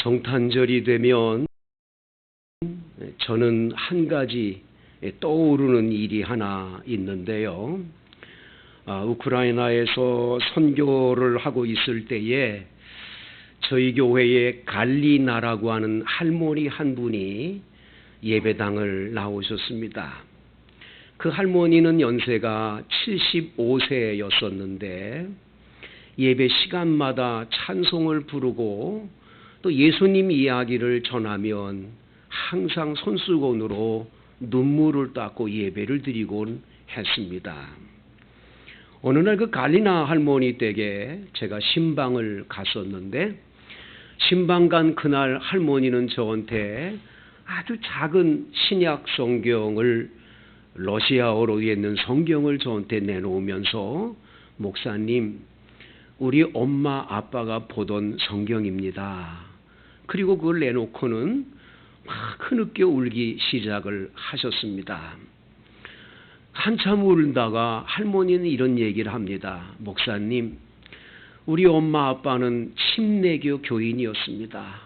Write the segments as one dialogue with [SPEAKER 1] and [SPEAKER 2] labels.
[SPEAKER 1] 성탄절이 되면 저는 한 가지 떠오르는 일이 하나 있는데요. 우크라이나에서 선교를 하고 있을 때에 저희 교회에 갈리나라고 하는 할머니 한 분이 예배당을 나오셨습니다. 그 할머니는 연세가 75세였었는데 예배 시간마다 찬송을 부르고 또 예수님 이야기를 전하면 항상 손수건으로 눈물을 닦고 예배를 드리곤 했습니다. 어느 날 그 갈리나 할머니 댁에 제가 신방을 갔었는데 신방 간 그날 할머니는 저한테 아주 작은 신약 성경을 러시아어로 있는 성경을 저한테 내놓으면서 목사님, 우리 엄마 아빠가 보던 성경입니다. 그리고 그걸 내놓고는 막 흐느껴 울기 시작을 하셨습니다. 한참 울다가 할머니는 이런 얘기를 합니다. 목사님, 우리 엄마 아빠는 침례교 교인이었습니다.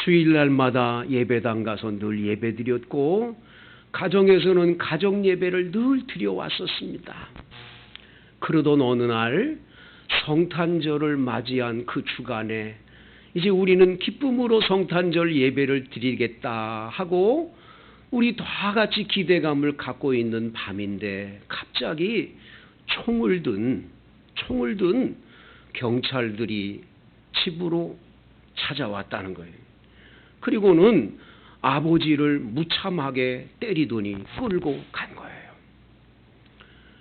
[SPEAKER 1] 주일날마다 예배당 가서 늘 예배드렸고 가정에서는 가정 예배를 늘 드려왔었습니다. 그러던 어느 날 성탄절을 맞이한 그 주간에 이제 우리는 기쁨으로 성탄절 예배를 드리겠다 하고 우리 다 같이 기대감을 갖고 있는 밤인데 갑자기 총을 든 경찰들이 집으로 찾아왔다는 거예요. 그리고는 아버지를 무참하게 때리더니 끌고 간 거예요.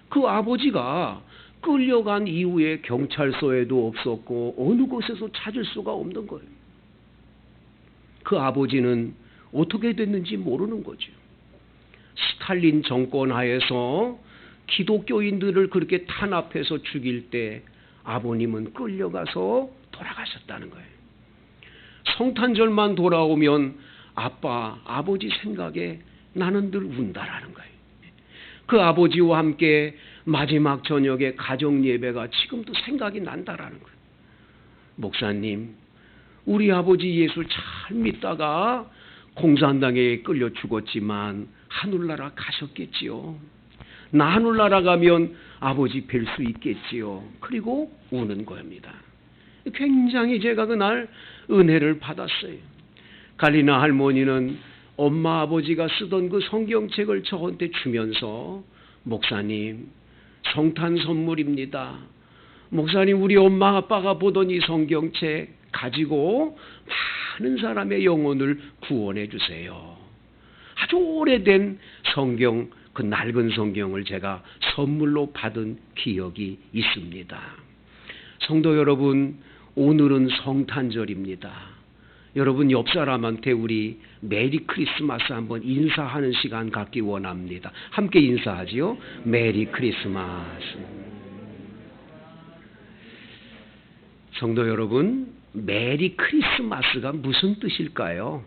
[SPEAKER 1] 그 아버지가 끌려간 이후에 경찰서에도 없었고 어느 곳에서 찾을 수가 없는 거예요. 그 아버지는 어떻게 됐는지 모르는 거죠. 스탈린 정권 하에서 기독교인들을 그렇게 탄압해서 죽일 때 아버님은 끌려가서 돌아가셨다는 거예요. 성탄절만 돌아오면 아버지 생각에 나는 늘 운다라는 거예요. 그 아버지와 함께 마지막 저녁에 가정 예배가 지금도 생각이 난다라는 거예요. 목사님, 우리 아버지 예수 잘 믿다가 공산당에 끌려 죽었지만 하늘나라 가셨겠지요. 나 하늘나라 가면 아버지 뵐 수 있겠지요. 그리고 우는 겁니다. 굉장히 제가 그날 은혜를 받았어요. 갈리나 할머니는 엄마 아버지가 쓰던 그 성경책을 저한테 주면서 목사님, 성탄 선물입니다. 목사님, 우리 엄마 아빠가 보던 이 성경책 가지고 많은 사람의 영혼을 구원해 주세요. 아주 오래된 성경, 그 낡은 성경을 제가 선물로 받은 기억이 있습니다. 성도 여러분, 오늘은 성탄절입니다. 여러분 옆 사람한테 우리 메리 크리스마스 한번 인사하는 시간 갖기 원합니다. 함께 인사하지요. 메리 크리스마스. 성도 여러분, 메리 크리스마스가 무슨 뜻일까요?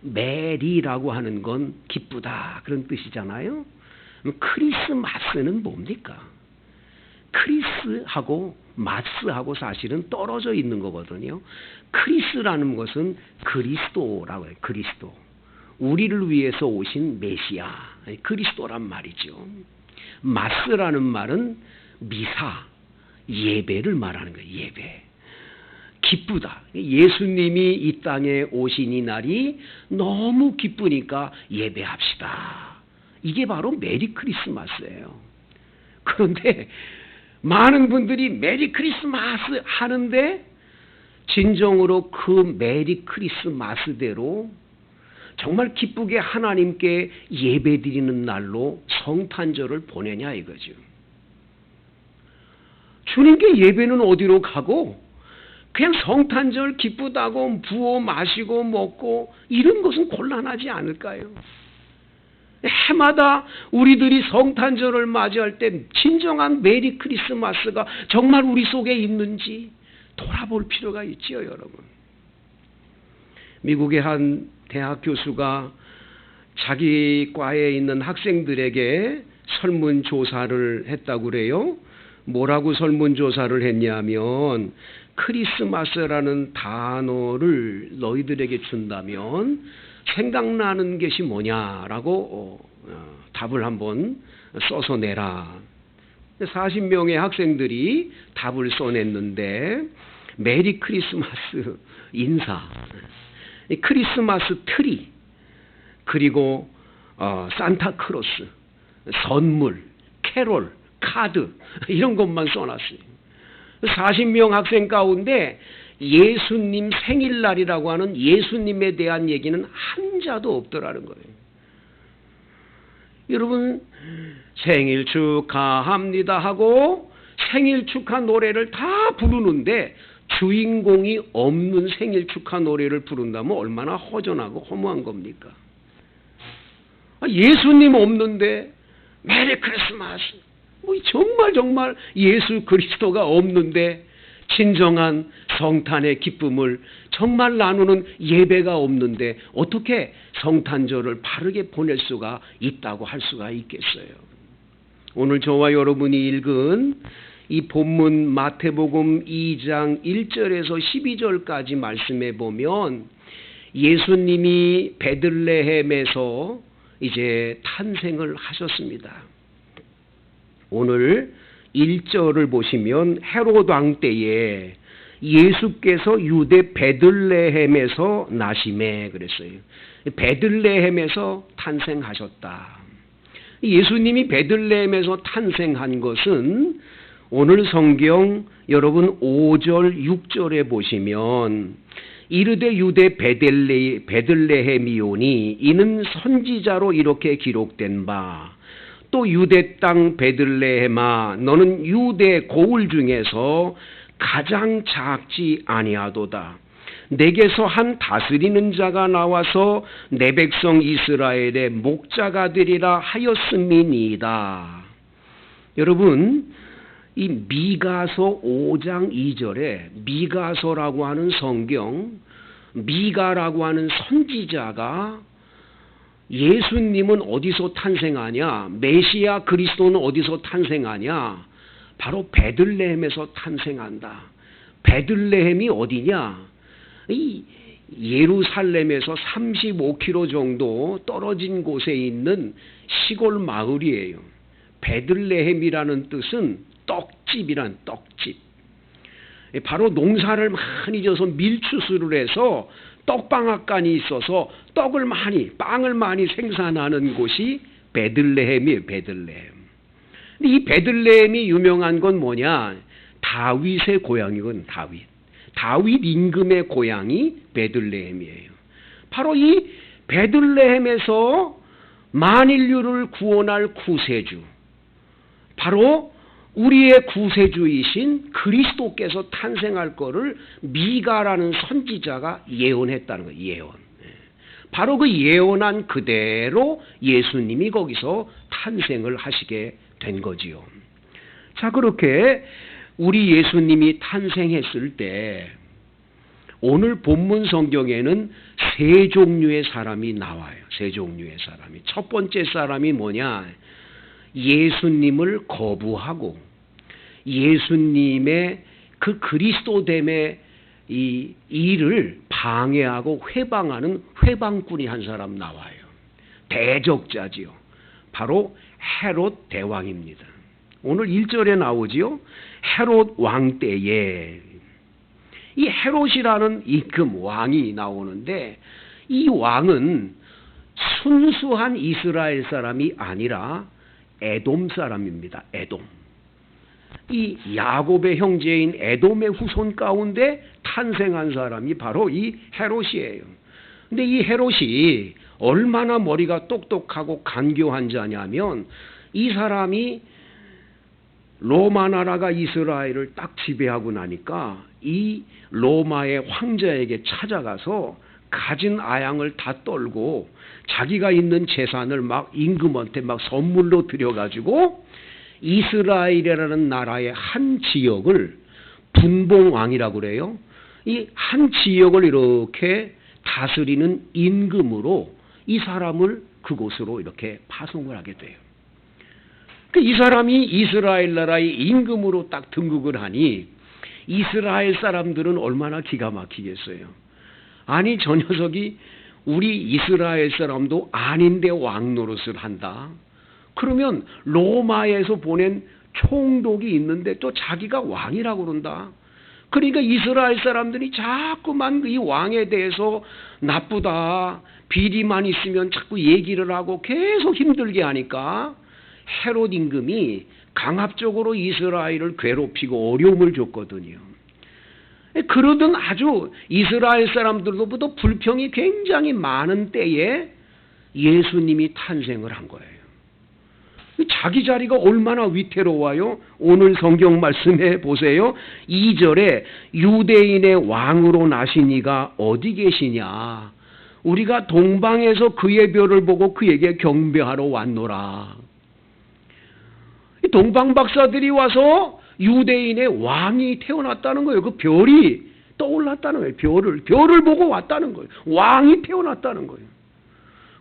[SPEAKER 1] 메리라고 하는 건 기쁘다 그런 뜻이잖아요. 크리스마스는 뭡니까? 크리스하고 마스하고 사실은 떨어져 있는 거거든요. 크리스라는 것은 그리스도라고 해요. 그리스도. 우리를 위해서 오신 메시아, 그리스도란 말이죠. 마스라는 말은 미사, 예배를 말하는 거예요. 예배. 기쁘다. 예수님이 이 땅에 오신 이 날이 너무 기쁘니까 예배합시다. 이게 바로 메리 크리스마스예요. 그런데 많은 분들이 메리 크리스마스 하는데 진정으로 그 메리 크리스마스대로 정말 기쁘게 하나님께 예배드리는 날로 성탄절을 보내냐 이거죠. 주님께 예배는 어디로 가고 그냥 성탄절 기쁘다고 부어 마시고 먹고 이런 것은 곤란하지 않을까요? 해마다 우리들이 성탄절을 맞이할 때 진정한 메리 크리스마스가 정말 우리 속에 있는지 돌아볼 필요가 있지요, 여러분. 미국의 한 대학 교수가 자기 과에 있는 학생들에게 설문조사를 했다고 그래요. 뭐라고 설문조사를 했냐면 크리스마스라는 단어를 너희들에게 준다면 생각나는 것이 뭐냐라고 답을 한번 써서 내라. 40명의 학생들이 답을 써냈는데 메리 크리스마스 인사, 크리스마스 트리, 그리고 산타크로스, 선물, 캐롤, 카드 이런 것만 써놨어요. 40명 학생 가운데 예수님 생일날이라고 하는 예수님에 대한 얘기는 한자도 없더라는 거예요. 여러분 생일 축하합니다 하고 생일 축하 노래를 다 부르는데 주인공이 없는 생일 축하 노래를 부른다면 얼마나 허전하고 허무한 겁니까? 예수님 없는데 메리 크리스마스, 정말 예수 그리스도가 없는데 진정한 성탄의 기쁨을 정말 나누는 예배가 없는데 어떻게 성탄절을 바르게 보낼 수가 있다고 할 수가 있겠어요? 오늘 저와 여러분이 읽은 이 본문 마태복음 2장 1절에서 12절까지 말씀해 보면 예수님이 베들레헴에서 이제 탄생을 하셨습니다. 오늘 1절을 보시면 헤롯 왕 때에 예수께서 유대 베들레헴에서 나심에 그랬어요. 베들레헴에서 탄생하셨다. 예수님이 베들레헴에서 탄생한 것은 오늘 성경 여러분 5절 6절에 보시면 이르되 유대 베들레헴이오니 이는 선지자로 이렇게 기록된 바 또 유대 땅 베들레헴아 너는 유대 고을 중에서 가장 작지 아니하도다. 내게서 한 다스리는 자가 나와서 내 백성 이스라엘의 목자가 되리라 하였음이니이다. 여러분 이 미가서 5장 2절에 미가서라고 하는 성경, 미가라고 하는 선지자가 예수님은 어디서 탄생하냐, 메시아 그리스도는 어디서 탄생하냐, 바로 베들레헴에서 탄생한다. 베들레헴이 어디냐? 이 예루살렘에서 35km 정도 떨어진 곳에 있는 시골 마을이에요. 베들레헴이라는 뜻은 떡집이란 떡집. 바로 농사를 많이 져서 밀추수를 해서 떡방앗간이 있어서 빵을 많이 생산하는 곳이 베들레헴이에요. 베들레헴. 근데 이 베들레헴이 유명한 건 뭐냐? 다윗의 고향이건 다윗 임금의 고향이 베들레헴이에요. 바로 이 베들레헴에서 만인류를 구원할 구세주, 바로 우리의 구세주이신 그리스도께서 탄생할 거를 미가라는 선지자가 예언했다는 거예요. 예언. 바로 그 예언한 그대로 예수님이 거기서 탄생을 하시게 된 거지요. 자, 그렇게 우리 예수님이 탄생했을 때 오늘 본문 성경에는 세 종류의 사람이 나와요. 세 종류의 사람이. 첫 번째 사람이 뭐냐? 예수님을 거부하고 예수님의 그 그리스도됨의 이 일을 방해하고 회방하는 회방꾼이 한 사람 나와요. 대적자지요. 바로 헤롯 대왕입니다. 오늘 1절에 나오지요. 헤롯 왕 때에 이 헤롯이라는 임금 왕이 나오는데 이 왕은 순수한 이스라엘 사람이 아니라 에돔 사람입니다. 에돔. 이 야곱의 형제인 에돔의 후손 가운데 탄생한 사람이 바로 이 헤롯이에요. 근데 이 헤롯이 얼마나 머리가 똑똑하고 간교한 자냐면 이 사람이 로마 나라가 이스라엘을 딱 지배하고 나니까 이 로마의 황제에게 찾아가서 가진 아양을 다 떨고 자기가 있는 재산을 막 임금한테 막 선물로 드려가지고 이스라엘이라는 나라의 한 지역을 분봉왕이라고 그래요. 이 한 지역을 이렇게 다스리는 임금으로 이 사람을 그곳으로 이렇게 파송을 하게 돼요. 이 사람이 이스라엘 나라의 임금으로 딱 등극을 하니 이스라엘 사람들은 얼마나 기가 막히겠어요. 아니 저 녀석이 우리 이스라엘 사람도 아닌데 왕 노릇을 한다. 그러면 로마에서 보낸 총독이 있는데 또 자기가 왕이라고 그런다. 그러니까 이스라엘 사람들이 자꾸만 이 왕에 대해서 나쁘다, 비리만 있으면 자꾸 얘기를 하고 계속 힘들게 하니까 헤롯 임금이 강압적으로 이스라엘을 괴롭히고 어려움을 줬거든요. 그러던 아주 이스라엘 사람들로부터 불평이 굉장히 많은 때에 예수님이 탄생을 한 거예요. 자기 자리가 얼마나 위태로워요. 오늘 성경 말씀해 보세요. 2절에 유대인의 왕으로 나시니가 어디 계시냐. 우리가 동방에서 그의 별을 보고 그에게 경배하러 왔노라. 동방 박사들이 와서 유대인의 왕이 태어났다는 거예요. 그 별이 떠올랐다는 거예요. 별을 보고 왔다는 거예요. 왕이 태어났다는 거예요.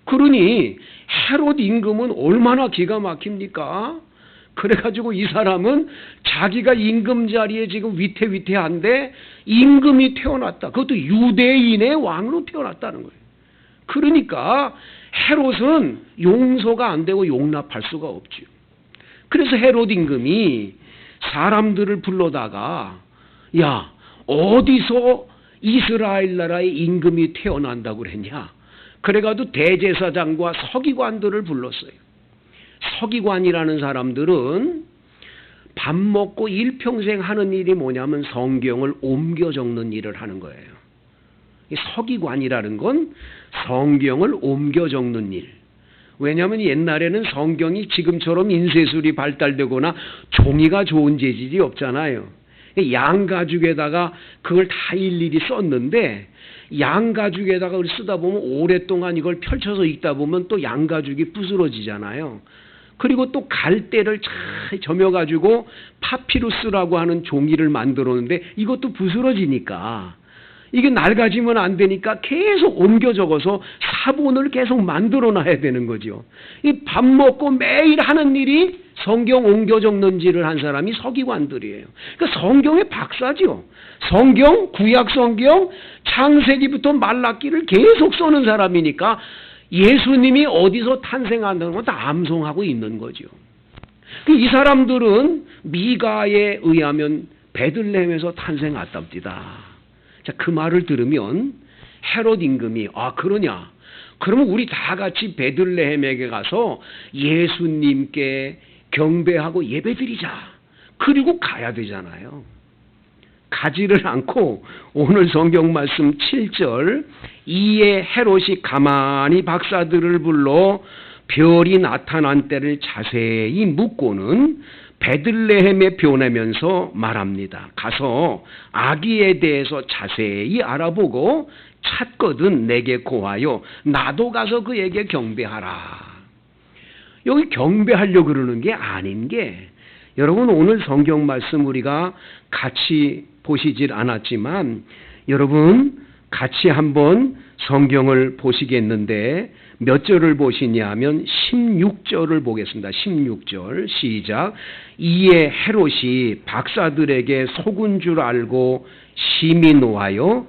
[SPEAKER 1] 그러니 헤롯 임금은 얼마나 기가 막힙니까? 그래가지고 이 사람은 자기가 임금 자리에 지금 위태위태한데 임금이 태어났다. 그것도 유대인의 왕으로 태어났다는 거예요. 그러니까 헤롯은 용서가 안 되고 용납할 수가 없죠. 그래서 헤롯 임금이 사람들을 불러다가 야 어디서 이스라엘 나라의 임금이 태어난다고 그랬냐. 그래가지고 대제사장과 서기관들을 불렀어요. 서기관이라는 사람들은 밥 먹고 일평생 하는 일이 뭐냐면 성경을 옮겨 적는 일을 하는 거예요. 서기관이라는 건 성경을 옮겨 적는 일. 왜냐하면 옛날에는 성경이 지금처럼 인쇄술이 발달되거나 종이가 좋은 재질이 없잖아요. 양가죽에다가 그걸 다 일일이 썼는데 양가죽에다가 쓰다 보면 오랫동안 이걸 펼쳐서 읽다 보면 또 양가죽이 부스러지잖아요. 그리고 또 갈대를 잘 점여가지고 파피루스라고 하는 종이를 만들었는데 이것도 부스러지니까 이게 낡아지면 안 되니까 계속 옮겨 적어서 사본을 계속 만들어 놔야 되는 거죠. 이 밥 먹고 매일 하는 일이 성경 옮겨 적는 일을 한 사람이 서기관들이에요. 그러니까 성경의 박사죠. 성경, 구약 성경, 창세기부터 말라기를 계속 써는 사람이니까 예수님이 어디서 탄생한다는 건 다 암송하고 있는 거죠. 이 사람들은 미가에 의하면 베들레헴에서 탄생했답니다. 자, 그 말을 들으면 헤롯 임금이 그러냐? 그러면 우리 다 같이 베들레헴에 가서 예수님께 경배하고 예배드리자. 그리고 가야 되잖아요. 가지를 않고 오늘 성경 말씀 7절 이에 헤롯이 가만히 박사들을 불러 별이 나타난 때를 자세히 묻고는 베들레헴에 보내면서 말합니다. 가서 아기에 대해서 자세히 알아보고 찾거든 내게 고하여 나도 가서 그에게 경배하라. 여기 경배하려고 그러는 게 아닌 게 여러분 오늘 성경 말씀 우리가 같이 보시질 않았지만 여러분 같이 한번 성경을 보시겠는데 몇 절을 보시냐 하면 16절을 보겠습니다. 16절 시작. 이에 헤롯이 박사들에게 속은 줄 알고 심히 노하여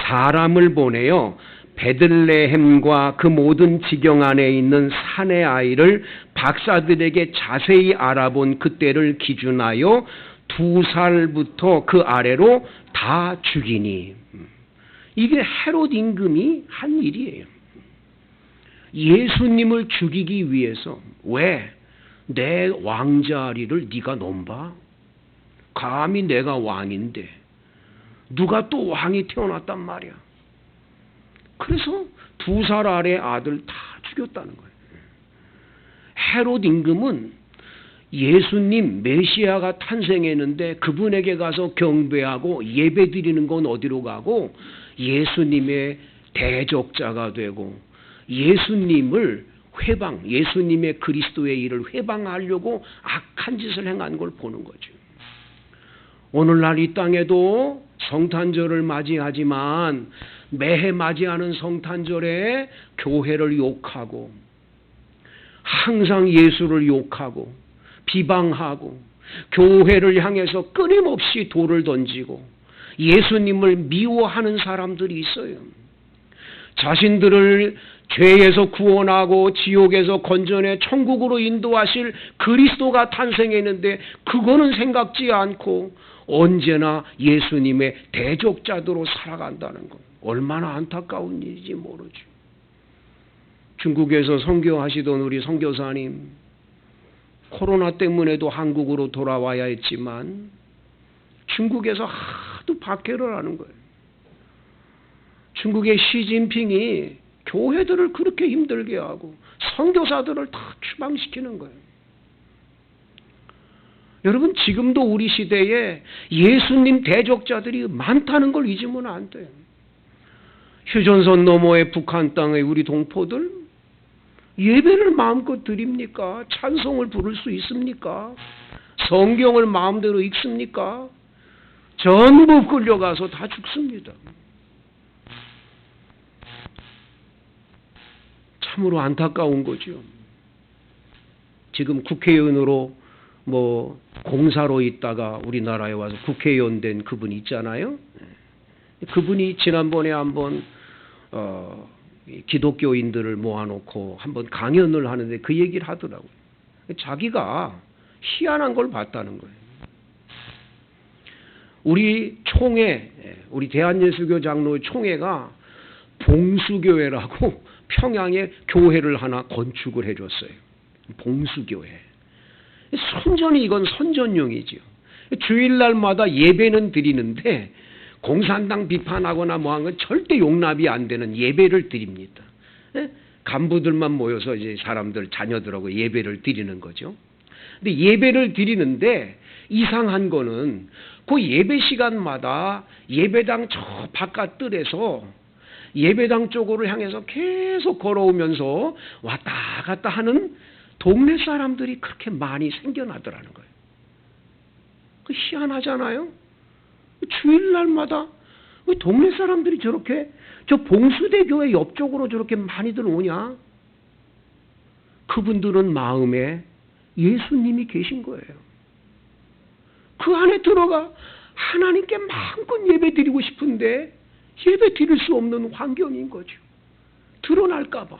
[SPEAKER 1] 사람을 보내어 베들레헴과 그 모든 지경 안에 있는 산의 아이를 박사들에게 자세히 알아본 그때를 기준하여 2살부터 그 아래로 다 죽이니. 이게 헤롯 임금이 한 일이에요. 예수님을 죽이기 위해서. 왜? 내 왕자리를 네가 넘봐? 감히 내가 왕인데 누가 또 왕이 태어났단 말이야. 그래서 2살 아래 아들 다 죽였다는 거예요. 헤롯 임금은 예수님 메시아가 탄생했는데 그분에게 가서 경배하고 예배드리는 건 어디로 가고 예수님의 대적자가 되고 예수님을 예수님의 그리스도의 일을 회방하려고 악한 짓을 행한 걸 보는 거죠. 오늘날 이 땅에도 성탄절을 맞이하지만 매해 맞이하는 성탄절에 교회를 욕하고 항상 예수를 욕하고 비방하고 교회를 향해서 끊임없이 돌을 던지고 예수님을 미워하는 사람들이 있어요. 자신들을 죄에서 구원하고 지옥에서 건져내 천국으로 인도하실 그리스도가 탄생했는데 그거는 생각지 않고 언제나 예수님의 대적자들로 살아간다는 것. 얼마나 안타까운 일인지 모르죠. 중국에서 선교하시던 우리 선교사님, 코로나 때문에도 한국으로 돌아와야 했지만 중국에서 하도 박해를 하는 거예요. 중국의 시진핑이 교회들을 그렇게 힘들게 하고 선교사들을 다 추방시키는 거예요. 여러분, 지금도 우리 시대에 예수님 대적자들이 많다는 걸 잊으면 안 돼요. 휴전선 너머의 북한 땅의 우리 동포들, 예배를 마음껏 드립니까? 찬송을 부를 수 있습니까? 성경을 마음대로 읽습니까? 전부 끌려가서 다 죽습니다. 참으로 안타까운 거죠. 지금 국회의원으로 공사로 있다가 우리나라에 와서 국회의원 된 그분이 있잖아요. 그분이 지난번에 한번 기독교인들을 모아놓고 한번 강연을 하는데 그 얘기를 하더라고요. 자기가 희한한 걸 봤다는 거예요. 우리 총회, 우리 대한예수교 장로의 총회가 봉수교회라고 평양에 교회를 하나 건축을 해줬어요. 봉수교회. 선전이 이건 선전용이지요. 주일날마다 예배는 드리는데 공산당 비판하거나 한 건 절대 용납이 안 되는 예배를 드립니다. 간부들만 모여서 이제 사람들 자녀들하고 예배를 드리는 거죠. 근데 예배를 드리는데 이상한 거는 그 예배 시간마다 예배당 저 바깥 뜰에서 예배당 쪽으로 향해서 계속 걸어오면서 왔다 갔다 하는 동네 사람들이 그렇게 많이 생겨나더라는 거예요. 그 희한하잖아요. 주일날마다 동네 사람들이 저렇게 저 봉수대 교회 옆쪽으로 저렇게 많이들 오냐? 그분들은 마음에 예수님이 계신 거예요. 그 안에 들어가 하나님께 마음껏 예배 드리고 싶은데 예배 드릴 수 없는 환경인 거죠. 드러날까 봐.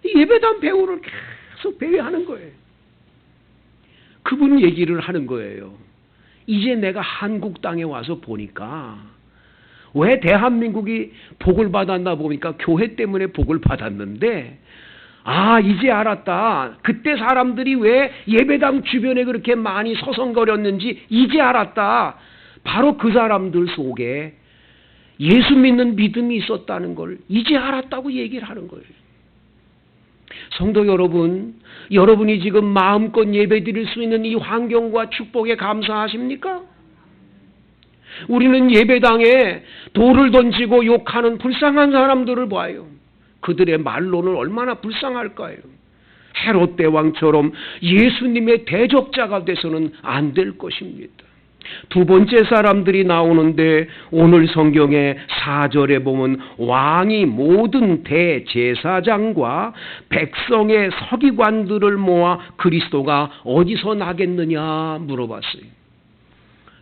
[SPEAKER 1] 예배당 배우를 계속 배회하는 거예요. 그분 얘기를 하는 거예요. 이제 내가 한국 땅에 와서 보니까 왜 대한민국이 복을 받았나 보니까 교회 때문에 복을 받았는데 이제 알았다. 그때 사람들이 왜 예배당 주변에 그렇게 많이 서성거렸는지 이제 알았다. 바로 그 사람들 속에 예수 믿는 믿음이 있었다는 걸 이제 알았다고 얘기를 하는 거예요. 성도 여러분, 여러분이 지금 마음껏 예배 드릴 수 있는 이 환경과 축복에 감사하십니까? 우리는 예배당에 돌을 던지고 욕하는 불쌍한 사람들을 봐요. 그들의 말로는 얼마나 불쌍할까요? 헤롯 대왕처럼 예수님의 대적자가 돼서는 안 될 것입니다. 두 번째 사람들이 나오는데 오늘 성경의 4절에 보면 왕이 모든 대제사장과 백성의 서기관들을 모아 그리스도가 어디서 나겠느냐 물어봤어요.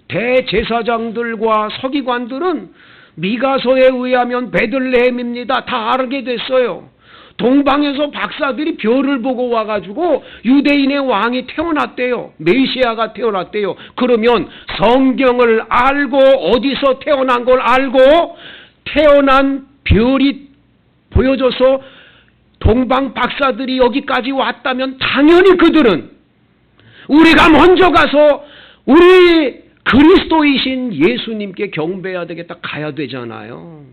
[SPEAKER 1] 대제사장들과 서기관들은 미가서에 의하면 베들레헴입니다. 다 알게 됐어요. 동방에서 박사들이 별을 보고 와가지고 유대인의 왕이 태어났대요. 메시아가 태어났대요. 그러면 성경을 알고 어디서 태어난 걸 알고 태어난 별이 보여줘서 동방 박사들이 여기까지 왔다면 당연히 그들은 우리가 먼저 가서 우리 그리스도이신 예수님께 경배해야 되겠다 가야 되잖아요.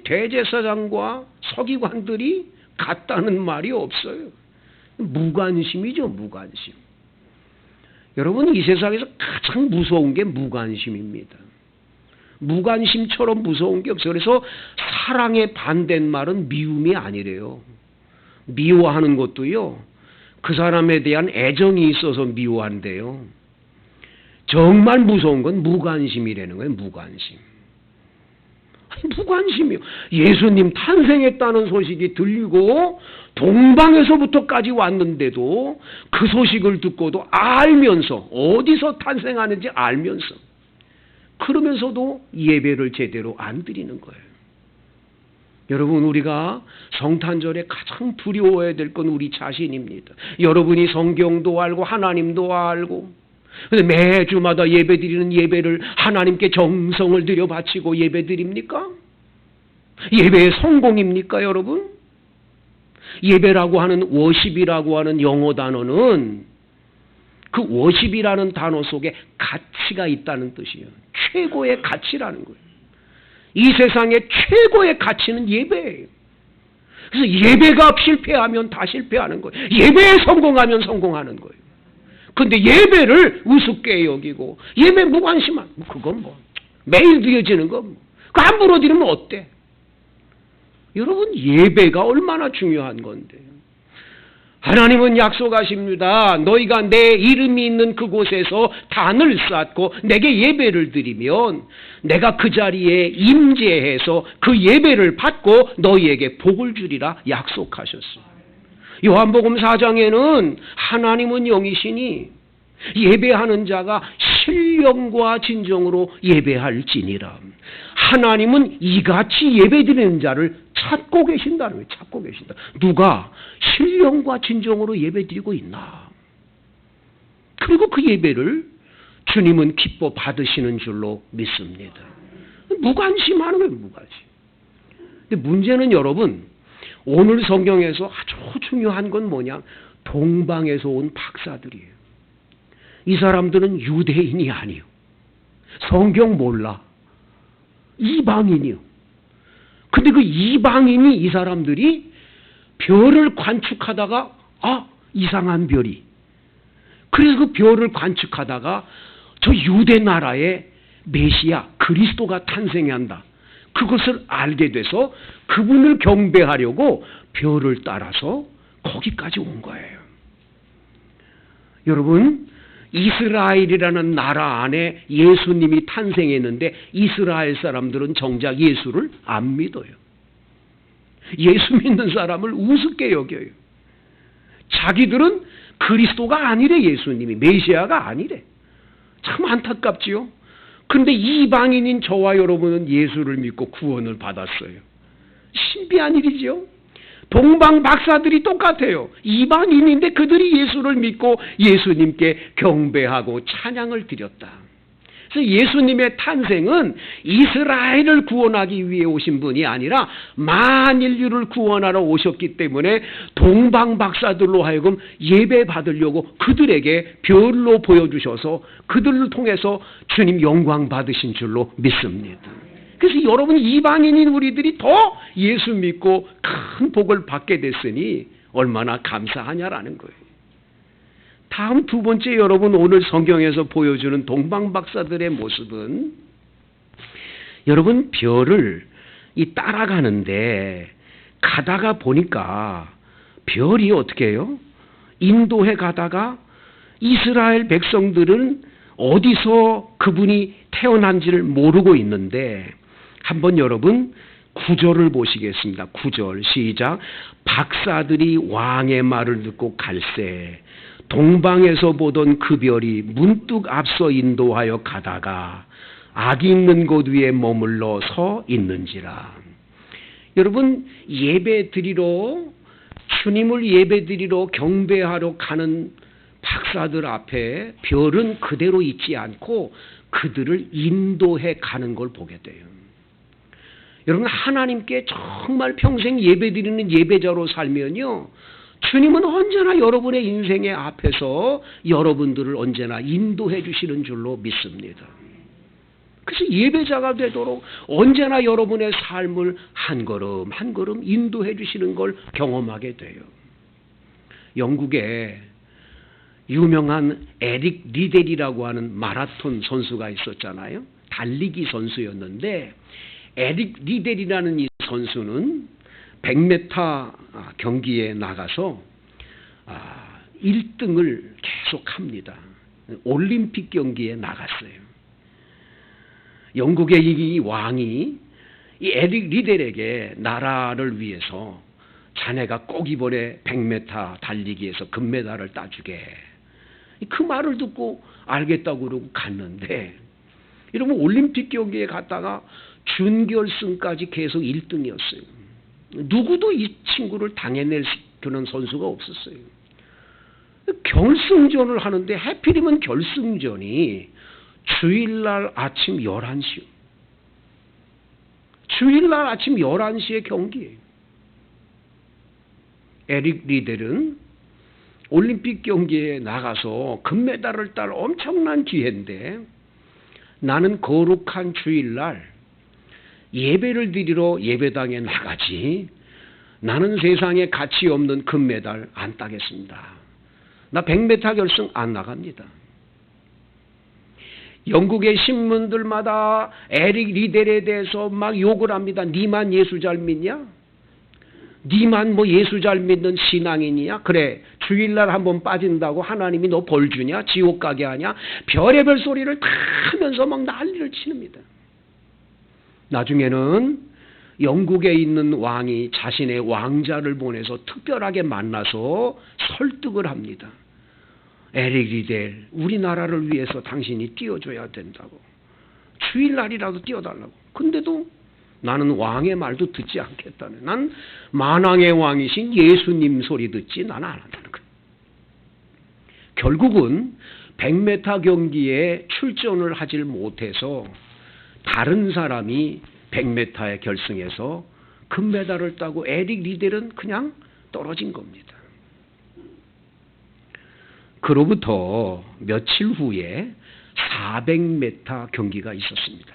[SPEAKER 1] 대제사장과 서기관들이 같다는 말이 없어요. 무관심이죠, 무관심. 여러분, 이 세상에서 가장 무서운 게 무관심입니다. 무관심처럼 무서운 게 없어요. 그래서 사랑의 반대말은 미움이 아니래요. 미워하는 것도요, 그 사람에 대한 애정이 있어서 미워한대요. 정말 무서운 건 무관심이라는 거예요, 무관심. 무관심이요. 예수님 탄생했다는 소식이 들리고 동방에서부터까지 왔는데도 그 소식을 듣고도 알면서, 어디서 탄생하는지 알면서, 그러면서도 예배를 제대로 안 드리는 거예요. 여러분, 우리가 성탄절에 가장 두려워해야 될 건 우리 자신입니다. 여러분이 성경도 알고 하나님도 알고, 근데 매주마다 예배 드리는 예배를 하나님께 정성을 들여 바치고 예배 드립니까? 예배의 성공입니까, 여러분? 예배라고 하는 워십이라고 하는 영어 단어는 그 워십이라는 단어 속에 가치가 있다는 뜻이에요. 최고의 가치라는 거예요. 이 세상의 최고의 가치는 예배예요. 그래서 예배가 실패하면 다 실패하는 거예요. 예배에 성공하면 성공하는 거예요. 근데 예배를 우습게 여기고 예배 무관심한, 그건 뭐 매일 드려지는 거 뭐, 그 함부로 드리면 어때? 여러분, 예배가 얼마나 중요한 건데. 하나님은 약속하십니다. 너희가 내 이름이 있는 그곳에서 단을 쌓고 내게 예배를 드리면 내가 그 자리에 임재해서 그 예배를 받고 너희에게 복을 주리라 약속하셨어요. 요한복음 4장에는 하나님은 영이시니 예배하는 자가 신령과 진정으로 예배할지니라. 하나님은 이같이 예배드리는 자를 찾고 계신다는 거예요. 찾고 계신다. 누가 신령과 진정으로 예배드리고 있나? 그리고 그 예배를 주님은 기뻐 받으시는 줄로 믿습니다. 무관심하는 거예요. 무관심. 근데 문제는 여러분, 오늘 성경에서 아주 중요한 건 뭐냐? 동방에서 온 박사들이에요. 이 사람들은 유대인이 아니에요. 성경 몰라. 이방인이요. 근데 그 이방인이, 이 사람들이 별을 관측하다가 이상한 별이, 그래서 그 별을 관측하다가 저 유대 나라에 메시아 그리스도가 탄생한다, 그것을 알게 돼서 그분을 경배하려고 별을 따라서 거기까지 온 거예요. 여러분, 이스라엘이라는 나라 안에 예수님이 탄생했는데 이스라엘 사람들은 정작 예수를 안 믿어요. 예수 믿는 사람을 우습게 여겨요. 자기들은 그리스도가 아니래. 예수님이 메시아가 아니래. 참 안타깝지요. 그런데 이방인인 저와 여러분은 예수를 믿고 구원을 받았어요. 신비한 일이죠. 동방 박사들이 똑같아요. 이방인인데 그들이 예수를 믿고 예수님께 경배하고 찬양을 드렸다. 그래서 예수님의 탄생은 이스라엘을 구원하기 위해 오신 분이 아니라 만인류를 구원하러 오셨기 때문에 동방 박사들로 하여금 예배 받으려고 그들에게 별로 보여주셔서 그들을 통해서 주님 영광 받으신 줄로 믿습니다. 그래서 여러분, 이방인인 우리들이 더 예수 믿고 큰 복을 받게 됐으니 얼마나 감사하냐라는 거예요. 다음 두 번째, 여러분, 오늘 성경에서 보여주는 동방박사들의 모습은, 여러분, 별을 따라가는데 가다가 보니까 별이 어떻게 해요? 인도에 가다가 이스라엘 백성들은 어디서 그분이 태어난지를 모르고 있는데, 한번 여러분 9절을 보시겠습니다. 9절 시작. 박사들이 왕의 말을 듣고 갈새 동방에서 보던 그 별이 문득 앞서 인도하여 가다가 악이 있는 곳 위에 머물러 서 있는지라. 여러분, 예배 드리러, 주님을 예배 드리러 경배하러 가는 박사들 앞에 별은 그대로 있지 않고 그들을 인도해 가는 걸 보게 돼요. 여러분, 하나님께 정말 평생 예배드리는 예배자로 살면요, 주님은 언제나 여러분의 인생의 앞에서 여러분들을 언제나 인도해 주시는 줄로 믿습니다. 그래서 예배자가 되도록 언제나 여러분의 삶을 한 걸음 한 걸음 인도해 주시는 걸 경험하게 돼요. 영국에 유명한 에릭 리델이라고 하는 마라톤 선수가 있었잖아요. 달리기 선수였는데, 에릭 리델이라는 이 선수는 100m 경기에 나가서 1등을 계속합니다. 올림픽 경기에 나갔어요. 영국의 이 왕이 이 에릭 리델에게 나라를 위해서 자네가 꼭 이번에 100m 달리기에서 금메달을 따주게. 그 말을 듣고 알겠다고 그러고 갔는데, 여러분 올림픽 경기에 갔다가 준결승까지 계속 1등이었어요. 누구도 이 친구를 당해낼 그런 선수가 없었어요. 결승전을 하는데 하필이면 결승전이 주일날 아침 11시요. 주일날 아침 11시에 경기예요. 에릭 리델은 올림픽 경기에 나가서 금메달을 딸 엄청난 기회인데, 나는 거룩한 주일날 예배를 드리러 예배당에 나가지 나는 세상에 가치 없는 금메달 안 따겠습니다. 나 100m 결승 안 나갑니다. 영국의 신문들마다 에릭 리델에 대해서 막 욕을 합니다. 니만 예수 잘 믿냐? 니만 뭐 예수 잘 믿는 신앙인이냐? 그래, 주일날 한번 빠진다고 하나님이 너 벌 주냐? 지옥 가게 하냐? 별의별 소리를 다 하면서 막 난리를 치릅니다. 나중에는 영국에 있는 왕이 자신의 왕자를 보내서 특별하게 만나서 설득을 합니다. 에릭 리델, 우리나라를 위해서 당신이 뛰어줘야 된다고. 주일날이라도 뛰어달라고. 근데도 나는 왕의 말도 듣지 않겠다네. 난 만왕의 왕이신 예수님 소리 듣지 나는 안 한다는 거예요. 결국은 100m 경기에 출전을 하질 못해서 다른 사람이 100m의 결승에서 금메달을 따고 에릭 리델은 그냥 떨어진 겁니다. 그로부터 며칠 후에 400m 경기가 있었습니다.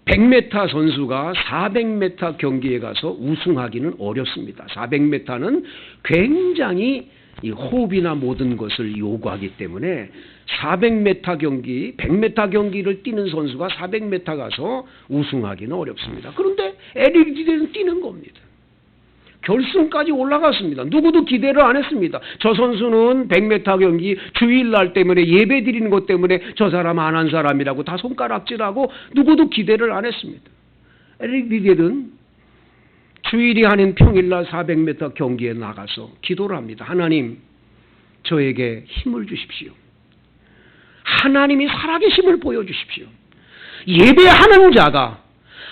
[SPEAKER 1] 100m 선수가 400m 경기에 가서 우승하기는 어렵습니다. 400m는 굉장히 이 호흡이나 모든 것을 요구하기 때문에 400m 경기, 100m 경기를 뛰는 선수가 400m 가서 우승하기는 어렵습니다. 그런데 에릭 리델은 뛰는 겁니다. 결승까지 올라갔습니다. 누구도 기대를 안 했습니다. 저 선수는 100m 경기 주일날 때문에 예배 드리는 것 때문에 저 사람 안 한 사람이라고 다 손가락질하고 누구도 기대를 안 했습니다. 에릭 리델은 주일이 아닌 평일날 400m 경기에 나가서 기도를 합니다. 하나님, 저에게 힘을 주십시오. 하나님이 살아계심을 보여주십시오. 예배하는 자가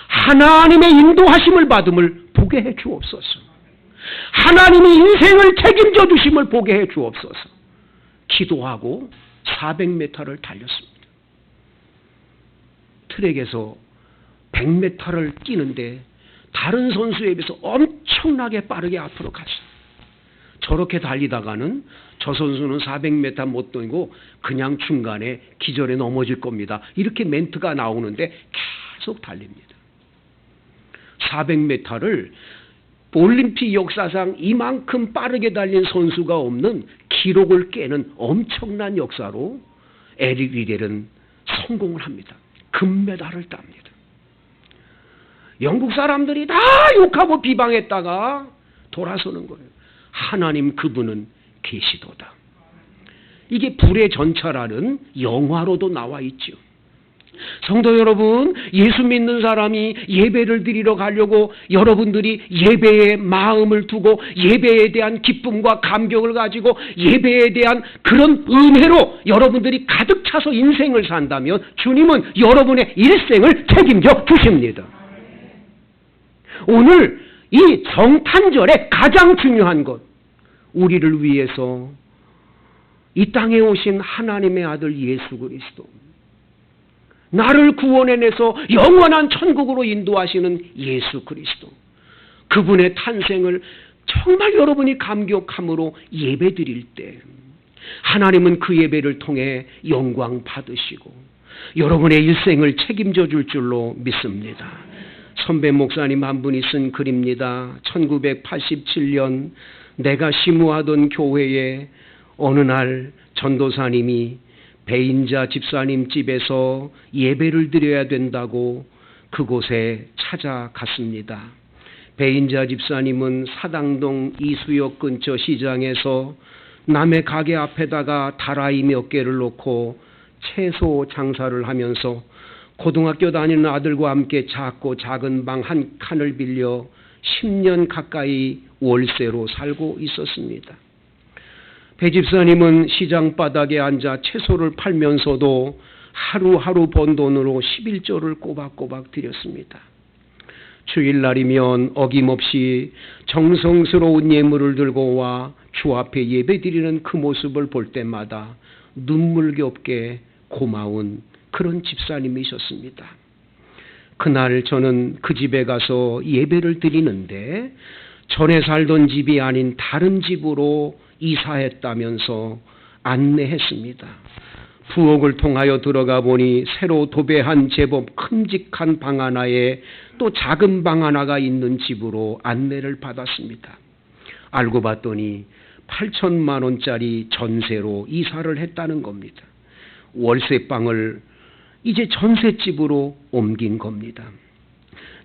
[SPEAKER 1] 하나님의 인도하심을 받음을 보게 해 주옵소서. 하나님이 인생을 책임져 주심을 보게 해 주옵소서. 기도하고 400m를 달렸습니다. 트랙에서 100m를 뛰는데 다른 선수에 비해서 엄청나게 빠르게 앞으로 갔어요. 저렇게 달리다가는 저 선수는 400m 못 뛰고 그냥 중간에 기절에 넘어질 겁니다. 이렇게 멘트가 나오는데 계속 달립니다. 400m를 올림픽 역사상 이만큼 빠르게 달린 선수가 없는 기록을 깨는 엄청난 역사로 에릭 리델은 성공을 합니다. 금메달을 땁니다. 영국 사람들이 다 욕하고 비방했다가 돌아서는 거예요. 하나님 그분은 계시도다. 이게 불의 전차라는 영화로도 나와 있죠. 성도 여러분, 예수 믿는 사람이 예배를 드리러 가려고 여러분들이 예배에 마음을 두고 예배에 대한 기쁨과 감격을 가지고 예배에 대한 그런 은혜로 여러분들이 가득 차서 인생을 산다면 주님은 여러분의 일생을 책임져 주십니다. 오늘 이 성탄절에 가장 중요한 것, 우리를 위해서 이 땅에 오신 하나님의 아들 예수 그리스도, 나를 구원해내서 영원한 천국으로 인도하시는 예수 그리스도, 그분의 탄생을 정말 여러분이 감격함으로 예배드릴 때 하나님은 그 예배를 통해 영광 받으시고 여러분의 일생을 책임져 줄 줄로 믿습니다. 선배 목사님 한 분이 쓴 글입니다. 1987년 내가 심우하던 교회에 어느 날 전도사님이 배인자 집사님 집에서 예배를 드려야 된다고 그곳에 찾아갔습니다. 배인자 집사님은 사당동 이수역 근처 시장에서 남의 가게 앞에다가 다라이 몇 개를 놓고 채소 장사를 하면서 고등학교 다니는 아들과 함께 작고 작은 방 한 칸을 빌려 10년 가까이 월세로 살고 있었습니다. 배 집사님은 시장 바닥에 앉아 채소를 팔면서도 하루하루 번 돈으로 11조를 꼬박꼬박 드렸습니다. 주일날이면 어김없이 정성스러운 예물을 들고 와 주 앞에 예배드리는 그 모습을 볼 때마다 눈물겹게 고마운 그런 집사님이셨습니다. 그날 저는 그 집에 가서 예배를 드리는데 전에 살던 집이 아닌 다른 집으로 이사했다면서 안내했습니다. 부엌을 통하여 들어가 보니 새로 도배한 제법 큼직한 방 하나에 또 작은 방 하나가 있는 집으로 안내를 받았습니다. 알고 봤더니 8천만 원짜리 전세로 이사를 했다는 겁니다. 월세방을 이제 전셋집으로 옮긴 겁니다.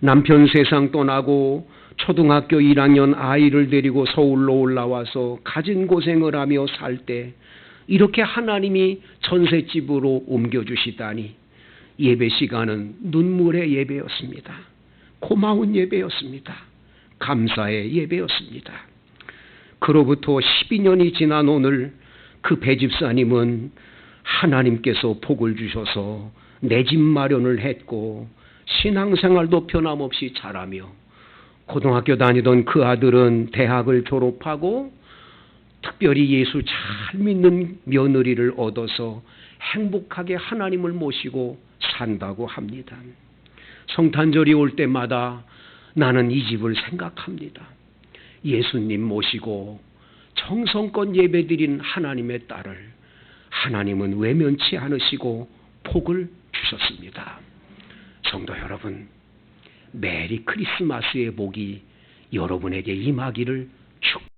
[SPEAKER 1] 남편 세상 떠나고 초등학교 1학년 아이를 데리고 서울로 올라와서 가진 고생을 하며 살 때 이렇게 하나님이 전셋집으로 옮겨주시다니 예배 시간은 눈물의 예배였습니다. 고마운 예배였습니다. 감사의 예배였습니다. 그로부터 12년이 지난 오늘 그 배집사님은 하나님께서 복을 주셔서 내 집 마련을 했고 신앙생활도 변함없이 잘하며 고등학교 다니던 그 아들은 대학을 졸업하고 특별히 예수 잘 믿는 며느리를 얻어서 행복하게 하나님을 모시고 산다고 합니다. 성탄절이 올 때마다 나는 이 집을 생각합니다. 예수님 모시고 정성껏 예배드린 하나님의 딸을 하나님은 외면치 않으시고 복을 주셨습니다. 성도 여러분, 메리 크리스마스의 복이 여러분에게 임하기를 축복합니다.